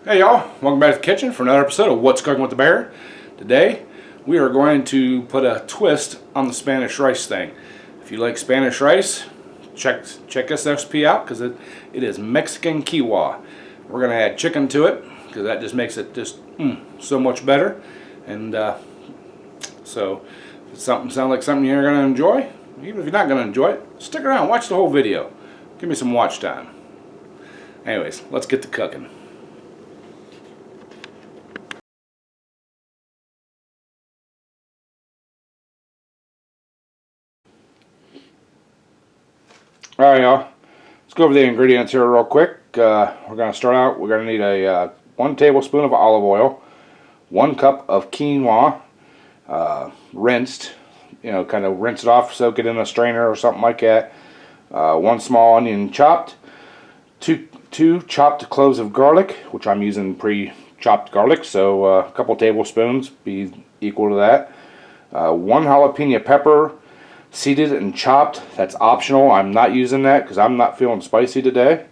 Hey y'all, welcome back to the kitchen for another episode of What's Cooking with the Bear. Today we are going to put a twist on the Spanish rice thing. If you like Spanish rice, check this recipe out because it is Mexican quinoa. We're going to add chicken to it because that just makes it just so much better. And so if it sounds like something you're going to enjoy, even if you're not going to enjoy it, stick around, watch the whole video. Give me some watch time. Anyways, let's get to cooking. Alright y'all, let's go over the ingredients here real quick. We're going to start out, we're going to need a 1 tablespoon of olive oil, 1 cup of quinoa, rinsed, kind of rinse it off, soak it in a strainer or something like that, 1 small onion chopped, 2 chopped cloves of garlic, which I'm using pre-chopped garlic, so a couple tablespoons be equal to that, 1 jalapeno pepper, seeded and chopped. That's optional. I'm not using that because I'm not feeling spicy today.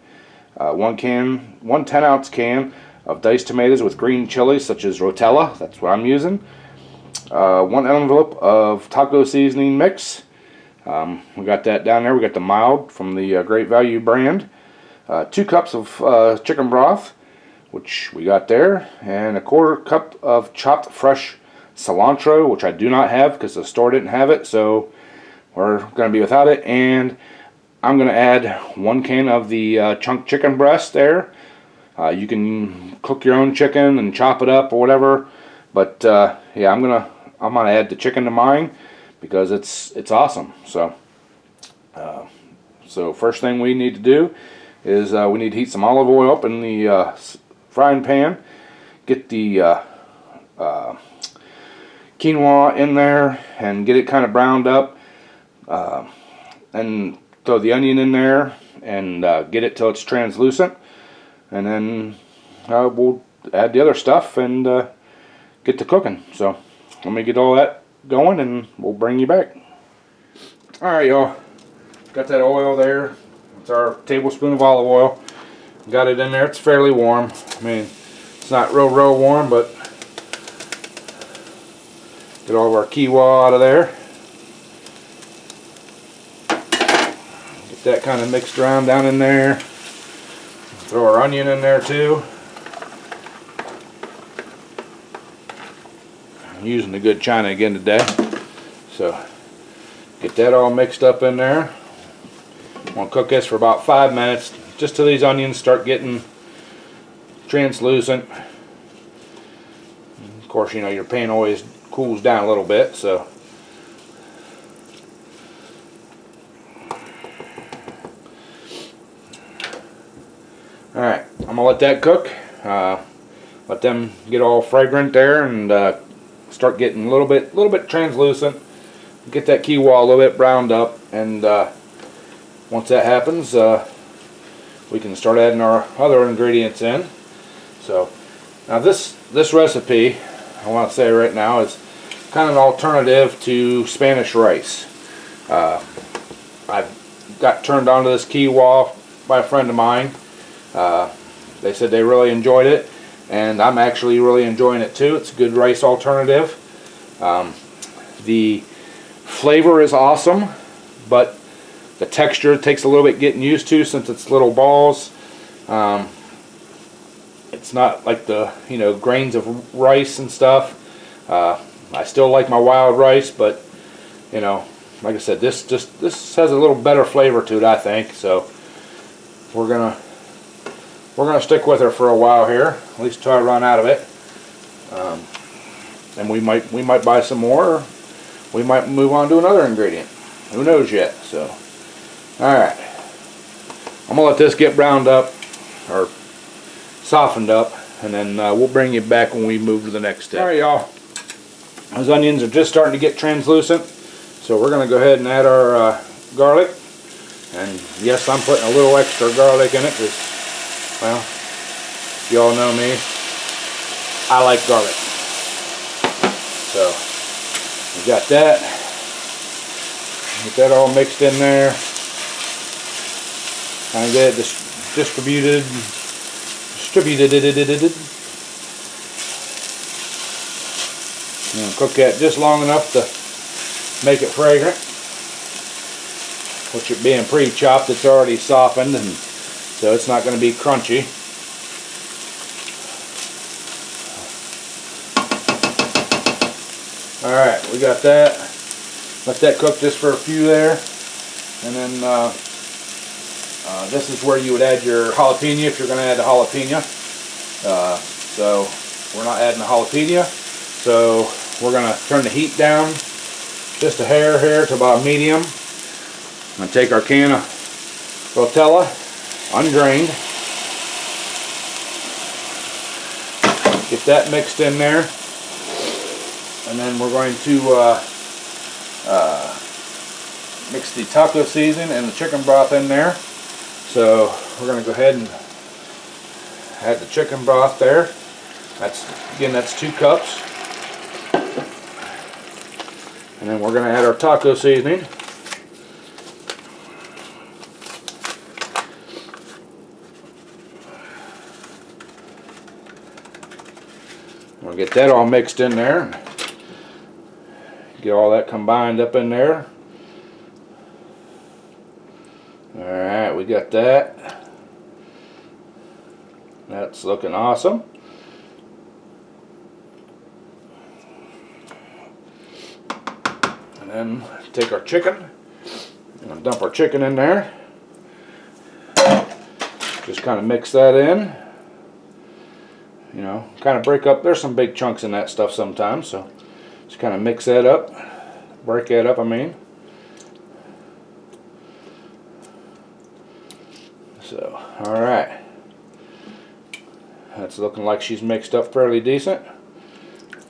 1 10-ounce can of diced tomatoes with green chilies such as rotella. That's what I'm using. 1 envelope of taco seasoning mix. We got that down there. We got the mild from the Great Value brand. 2 cups of chicken broth, which we got there, and a 1/4 cup of chopped fresh cilantro, which I do not have because the store didn't have it. So we're going to be without it, and I'm going to add 1 can of the chunk chicken breast there. You can cook your own chicken and chop it up or whatever, but yeah, I'm gonna add the chicken to mine because it's awesome. So first thing we need to do is we need to heat some olive oil up in the frying pan. Get the quinoa in there and get it kind of browned up. And throw the onion in there and get it till it's translucent, and then we'll add the other stuff and get to cooking. So let me get all that going and we'll bring you back. Alright y'all, got that oil there. It's our tablespoon of olive oil. Got it in there. It's fairly warm. I mean, it's not real warm, but get all of our quinoa out of there. That kind of mixed around down in there. Throw our onion in there too. I'm using the good china again today. So get that all mixed up in there. I'm going to cook this for about 5 minutes, just till these onions start getting translucent. Of course, your pan always cools down a little bit, so alright, I'm going to let that cook, let them get all fragrant there and start getting a little bit translucent, get that quinoa a little bit browned up, and once that happens we can start adding our other ingredients in. So now this recipe, I want to say right now, is kind of an alternative to Spanish rice. I got turned on to this quinoa by a friend of mine. They said they really enjoyed it, and I'm actually really enjoying it too. It's a good rice alternative. The flavor is awesome, but the texture takes a little bit getting used to since it's little balls. It's not like the grains of rice and stuff. I still like my wild rice, but like I said, this has a little better flavor to it, I think. So we're gonna stick with her for a while here, at least till I run out of it. And we might buy some more, or we might move on to another ingredient. Who knows yet? So, all right, I'm gonna let this get browned up or softened up, and then we'll bring you back when we move to the next step. All right, y'all. Those onions are just starting to get translucent, so we're gonna go ahead and add our garlic. And yes, I'm putting a little extra garlic in it because, well, you all know me, I like garlic. So we got that. Get that all mixed in there. Kind of get it distributed distributed. And cook that just long enough to make it fragrant. Which it being pre-chopped, it's already softened, and so it's not going to be crunchy. Alright, we got that. Let that cook just for a few there. And then this is where you would add your jalapeno if you're going to add the jalapeno. So we're not adding the jalapeno. So we're going to turn the heat down just a hair here to about medium. I'm going to take our can of Rotella, undrained. Get that mixed in there. And then we're going to mix the taco seasoning and the chicken broth in there. So we're going to go ahead and add the chicken broth there. That's 2 cups. And then we're going to add our taco seasoning. We'll get that all mixed in there. Get all that combined up in there. Alright, we got that. That's looking awesome. And then take our chicken and dump our chicken in there. Just kind of mix that in. You know, kind of break up. There's some big chunks in that stuff sometimes, so just kind of mix that up. Break that up, I mean. So, alright. That's looking like she's mixed up fairly decent.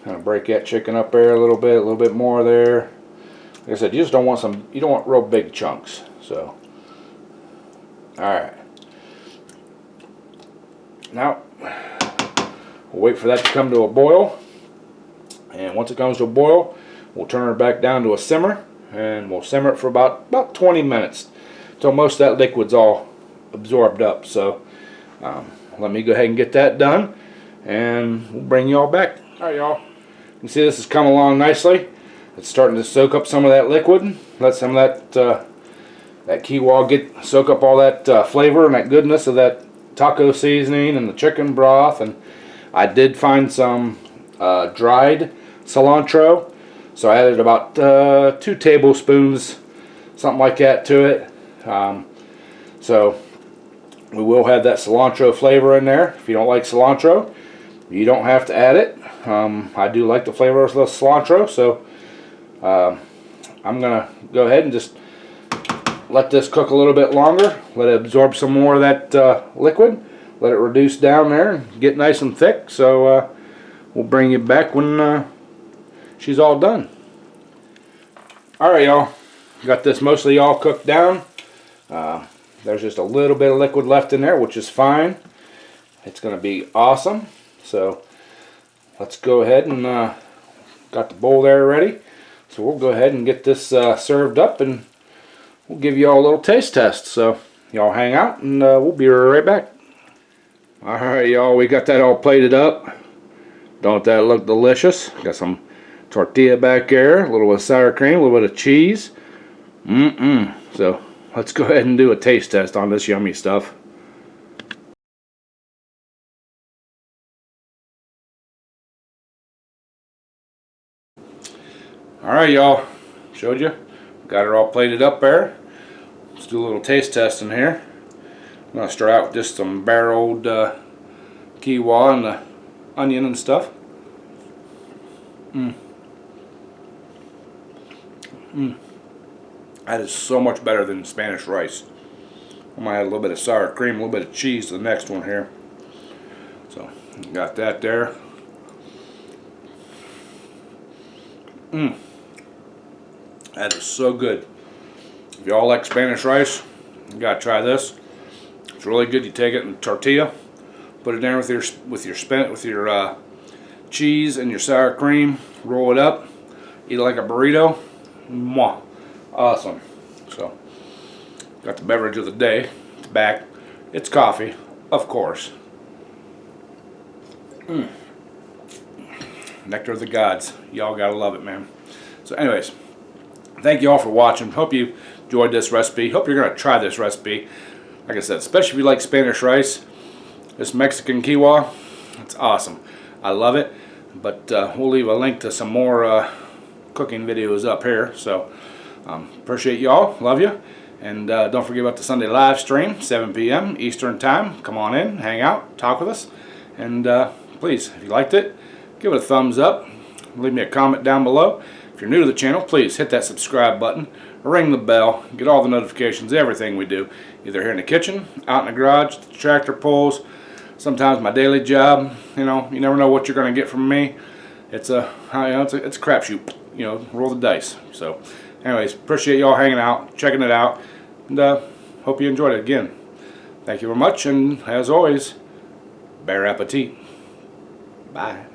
Kind of break that chicken up there a little bit more there. Like I said, you just don't want you don't want real big chunks. So, alright. Now, we'll wait for that to come to a boil. And once it comes to a boil, we'll turn it back down to a simmer. And we'll simmer it for about 20 minutes. Until most of that liquid's all absorbed up. So, let me go ahead and get that done. And we'll bring you all back. Alright, y'all. You can see this has come along nicely. It's starting to soak up some of that liquid. Let some of that quinoa soak up all that flavor and that goodness of that taco seasoning and the chicken broth. And I did find some dried cilantro, so I added about 2 tablespoons, something like that, to it. So we will have that cilantro flavor in there. If you don't like cilantro, you don't have to add it. I do like the flavor of the cilantro, so I'm gonna go ahead and just let this cook a little bit longer. Let it absorb some more of that liquid. Let it reduce down there and get nice and thick. So we'll bring you back when she's all done. Alright, y'all. Got this mostly all cooked down. There's just a little bit of liquid left in there, which is fine. It's going to be awesome. So let's go ahead and got the bowl there ready. So we'll go ahead and get this served up, and we'll give you all a little taste test. So y'all hang out, and we'll be right back. Alright, y'all, we got that all plated up. Don't that look delicious? Got some tortilla back there, a little bit of sour cream, a little bit of cheese. So let's go ahead and do a taste test on this yummy stuff. Alright, y'all, showed you. Got it all plated up there. Let's do a little taste test in here. I'm going to start out with just some bare-old quinoa and the onion and stuff. That is so much better than Spanish rice. I'm going to add a little bit of sour cream, a little bit of cheese to the next one here. So, got that there. That is so good. If y'all like Spanish rice, you gotta try this. It's really good. You take it in tortilla, put it down with your cheese and your sour cream, roll it up, eat it like a burrito. Mwah. Awesome. So, got the beverage of the day. It's back. It's coffee, of course. Nectar of the gods. Y'all gotta love it, man. So anyways, thank you all for watching. Hope you enjoyed this recipe. Hope you're gonna try this recipe. Like I said, especially if you like Spanish rice, this Mexican quinoa, it's awesome. I love it. But we'll leave a link to some more cooking videos up here. So appreciate y'all. Love you. And don't forget about the Sunday live stream, 7 p.m. Eastern Time. Come on in, hang out, talk with us. And please, if you liked it, give it a thumbs up. Leave me a comment down below. If you're new to the channel, please hit that subscribe button, ring the bell, get all the notifications, everything we do, either here in the kitchen, out in the garage, the tractor pulls, sometimes my daily job. You know, you never know what you're going to get from me. It's a crapshoot. You know, roll the dice. So, anyways, appreciate y'all hanging out, checking it out, and hope you enjoyed it again. Thank you very much, and as always, bon appetit. Bye.